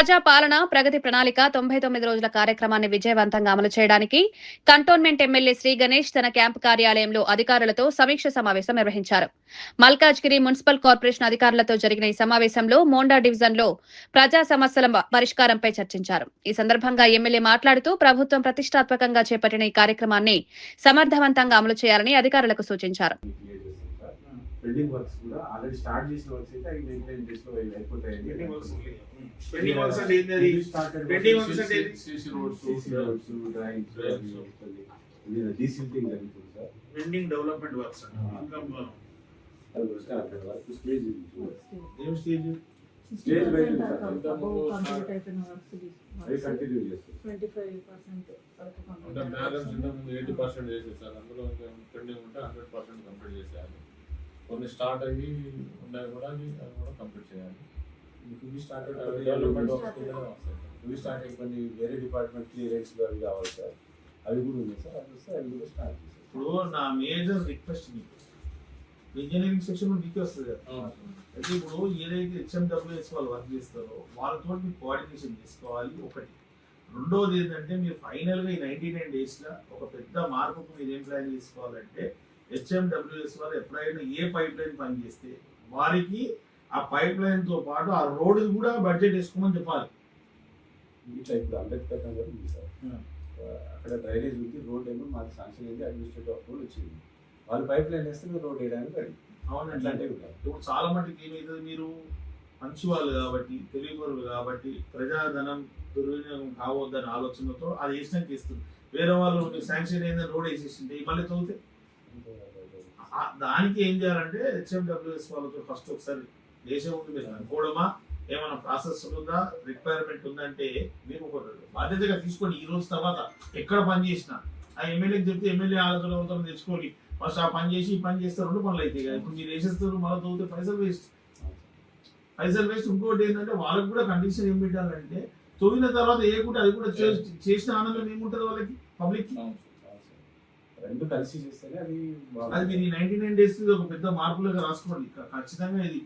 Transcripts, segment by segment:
ప్రజా పాలన ప్రగతి ప్రణాళిక 99 రోజుల కార్యక్రమాన్ని విజయవంతంగా అమలు చేయడానికి కంటోన్మెంట్ ఎమ్మెల్యే శ్రీ గణేష్ తన క్యాంపు కార్యాలయంలో అధికారులతో సమీక్ష సమావేశం నిర్వహించారు. మల్కాజ్గిరి మున్సిపల్ కార్పొరేషన్ అధికారులతో జరిగిన ఈ సమావేశంలో మోండా డివిజన్లో ప్రజా సమస్యల పరిష్కారంపై చర్చించారు. ఈ సందర్భంగా ఎమ్మెల్యే మాట్లాడుతూ ప్రభుత్వం ప్రతిష్టాత్మకంగా చేపట్టిన ఈ కార్యక్రమాన్ని సమర్థవంతంగా అమలు చేయాలని అధికారులకు సూచించారు. బిల్డింగ్ వర్క్స్ కూడా ఆల్రెడీ స్టార్ట్ చేసిన వర్క్స్ అయితే అవి మెయింటైన్ చేస్తూ అయిపోతాయండి. బిల్డింగ్ వర్క్స్ అంటే ఏంది? బిల్డింగ్ వర్క్స్ అంటే సిసి రోడ్స్ డ్రైన్స్ ఇది డీసిల్టింగ్ జరుగుతుంది సార్. బిల్డింగ్ డెవలప్మెంట్ వర్క్స్ అది స్టార్ట్ వర్క్ స్టేజ్ ఏం స్టేజ్ బయట అది కంటిన్యూ చేస్తారు. 25% అంటే బ్యాలెన్స్ ఇంతకుముందు 80% చేసేసారు. అందులో పెండింగ్ ఉంటే 100% కంప్లీట్ చేసేయాలి. కొన్ని స్టార్ట్ అయ్యి ఉన్నాయి కూడా అది కూడా కంప్లీట్ చేయాలి. డెవలప్మెంట్ స్టార్ట్ అయిపోయి వేరే డిపార్ట్మెంట్ క్లియరెన్స్ అవి కావాలి సార్. అవి కూడా ఉన్నాయి సార్. అది వస్తే అవి కూడా స్టార్ట్ చేస్తారు. ఇప్పుడు నా మేజర్ రిక్వెస్ట్ మీకు ఇంజనీరింగ్ సెక్షన్ మీకే వస్తుంది కదా. అయితే ఇప్పుడు ఏదైతే హెచ్ఎండబ్ల్యూఎస్ వాళ్ళు వర్క్ చేస్తారో వాళ్ళతో మీరు కోఆర్డినేషన్ చేసుకోవాలి ఒకటి. రెండోది ఏంటంటే మీరు ఫైనల్గా ఈ 99 డేస్లో ఒక పెద్ద మార్పుకు మీరు ఏం ప్లాన్ చేసుకోవాలంటే హెచ్ఎండబ్ల్యూఎస్ వాళ్ళు ఎప్పుడైనా ఏ పైప్ లైన్ పనిచేస్తే వారికి ఆ పైప్ లైన్తో పాటు ఆ రోడ్డు కూడా బడ్జెట్ వేసుకోమని చెప్పాలి. ఇట్లా ఇప్పుడు అంబేద్కర్ నగర్ ఉంది సార్. అక్కడ డ్రైనేజ్ ఉంది, రోడ్ ఏమో మాకు శాంక్షన్ అయింది, అడ్మినిస్ట్రేటివ్ అప్రూవల్ వచ్చింది. వాళ్ళు పైప్ లైన్ వేస్తే మీరు రోడ్ వేయడానికి రెడీ. అవునండి. అంటే ఇప్పుడు చాలా మటుకు ఏమవుతుంది, మీరు మంచి వాళ్ళు కాబట్టి తెలియపరులు కాబట్టి ప్రజాధనం దుర్వినియోగం కావద్దని ఆలోచనతో అది వేసినాక ఇస్తుంది. వేరే వాళ్ళు శాంక్షన్ అయిందని రోడ్ వేసేసింది మళ్ళీ తోతే దానికి ఏం చేయాలంటే హెచ్ఎండబ్ల్యూఎస్ వాళ్ళతో ఫస్ట్ ఒకసారి దేశం ఉంది మీరు అనుకోవడమా, ఏమైనా ప్రాసెస్ ఉందా, రిక్వైర్మెంట్ ఉందంటే మీరు ఒక బాధ్యతగా తీసుకొని ఈ రోజు తర్వాత ఎక్కడ పని చేసినా ఆ ఎమ్మెల్యేకి చెప్తే ఎమ్మెల్యే ఆలోచన తెచ్చుకొని ఫస్ట్ ఆ పని చేసి ఈ పని చేస్తే 2 పనులు అవుతాయి కదా. ఇప్పుడు మీరు వేసేస్తారు మళ్ళీ తోతే పైసలు వేస్ట్. ఇంకోటి ఏంటంటే వాళ్ళకి కూడా కండిషన్ ఏం పెట్టాలంటే తోగిన తర్వాత ఏ కూడా అది కూడా చేసిన ఆనందం ఏముంటుంది వాళ్ళకి పబ్లిక్ రెండు కలిసి చేస్తేనే అది మీరు 99 డేస్ ఒక పెద్ద మార్పులుగా రాసుకోండి. ఖచ్చితంగా ఇది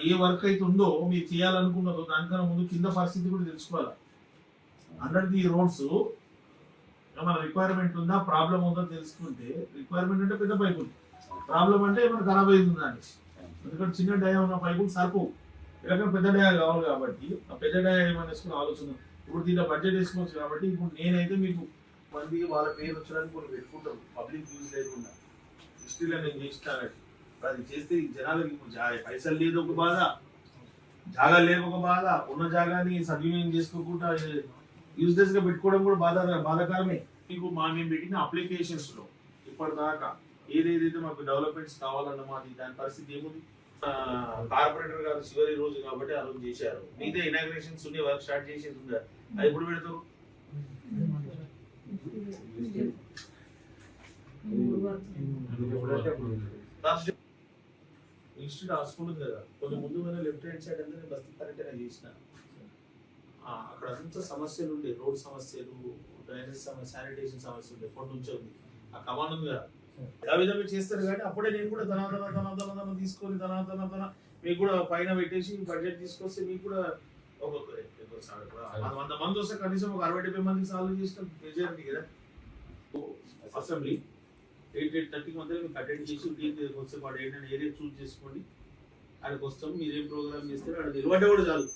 ఏ వర్క్ అయితే ఉందో మీరు చేయాలనుకున్నదో దానికన్నా ముందు కింద పరిస్థితి కూడా తెలుసుకోవాలి. అండర్ ది రోడ్స్ ఏమైనా రిక్వైర్మెంట్ ఉందా, ప్రాబ్లం ఉందో తెలుసుకుంటే, రిక్వైర్మెంట్ అంటే పెద్ద పైపులు, ప్రాబ్లం అంటే ఏమైనా ఖరాబ్ అయిందా అని. ఎందుకంటే చిన్న డయా ఉన్న పైపులు సరిపోవు, ఎక్కడ పెద్ద డయా కావాలి కాబట్టి ఆ పెద్ద డయా ఏమైనా వేసుకుని ఆలోచన. ఇప్పుడు దీంట్లో బడ్జెట్ వేసుకోవచ్చు కాబట్టి ఇప్పుడు నేనైతే మీకు మంది వాళ్ళ పేరు వచ్చడానికి కొన్ని పెట్టుకుంటారు పబ్లిక్ యూజ్ లేకుండా. హిస్టరీలో నేను చేస్తానండి అది చేస్తే జనాలకి పైసలు లేదు ఒక బాధ, జాగా లేదు ఒక బాధ, ఉన్న జాగాని సద్వినియోగం చేసుకోకుండా యూజ్లెస్ గా పెట్టుకోవడం కూడా బాధాకరమే. మీకు మేము పెట్టిన అప్లికేషన్స్ లో ఇప్పటిదాకా ఏదైతే మాకు డెవలప్మెంట్స్ కావాలన్న దాని పరిస్థితి ఏముంది. కార్పొరేటర్ గారు చివరి రోజు కాబట్టి ఆ రోజు చేశారు. మిగతా ఇనాగ్రేషన్స్ ఉండే వర్క్ స్టార్ట్ చేసేది ఉందా, అది ఎప్పుడు పెడతారు? ఇన్స్టిట్యూట్ హాస్పిటల్ ఉంది కదా, కొంచెం ముందు లెఫ్ట్ హ్యాండ్ సైడ్ అంటే బస్తీ పర్యటన చేసిన అక్కడ అంతా సమస్యలు ఉండే, రోడ్ సమస్యలు, డ్రైనేజ్ సమస్య, శానిటేషన్ సమస్య ఉండే. ఎప్పటి నుంచో ఉంది ఆ కమాన్ ఉంది కదా. ఆ విధంగా చేస్తారు కానీ అప్పుడే నేను కూడా తన తీసుకొని తన మీకు కూడా పైన పెట్టేసి బడ్జెట్ తీసుకొస్తే మీకు కూడా ఒక 100 మంది వస్తే కనీసం ఒక 60-70 మందికి సాల్వ్ చేసిన మెజారిటీ కదా. అసెంబ్లీ 8:30 మధ్య మీకు అటెండ్ చేసి దగ్గరికి వస్తే వాడు ఏంటంటే ఏరియా చూస్ చేసుకోండి, అక్కడికి వస్తాం. మీరేం ప్రోగ్రామ్ చేస్తే అక్కడ నిలబడ్డా కూడా చాలు.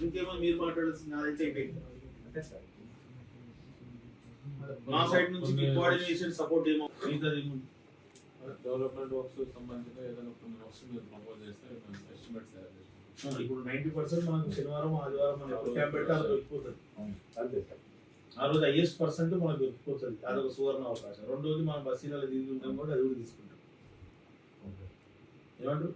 ఇంకేమో మీరు మాట్లాడాల్సింది నాదైతే మా సైడ్ నుంచి మీ కోఆర్డినేషన్ సపోర్ట్ ఏమో డెవలప్మెంట్ వర్క్స్ సంబంధించిన ఏదైనా కొన్ని వర్క్స్ మీరు ప్రపోజ్ చేస్తే ఎస్టిమేట్స్ తయారు చేస్తాం. ఇప్పుడు 90% మనకు శనివారం ఆదివారం మనకు క్యాంప్ పెట్టాలి దొరికిపోతుంది. అంతే సార్. ఆ రోజు హైయెస్ట్ పర్సెంట్ మనకు దొరికిపోతుంది. అదొక సువర్ణ అవకాశం. రెండోది మనం బస్సీలలో దిగుతుంటాం కూడా అది కూడా తీసుకుంటాం. ఏమంటారు?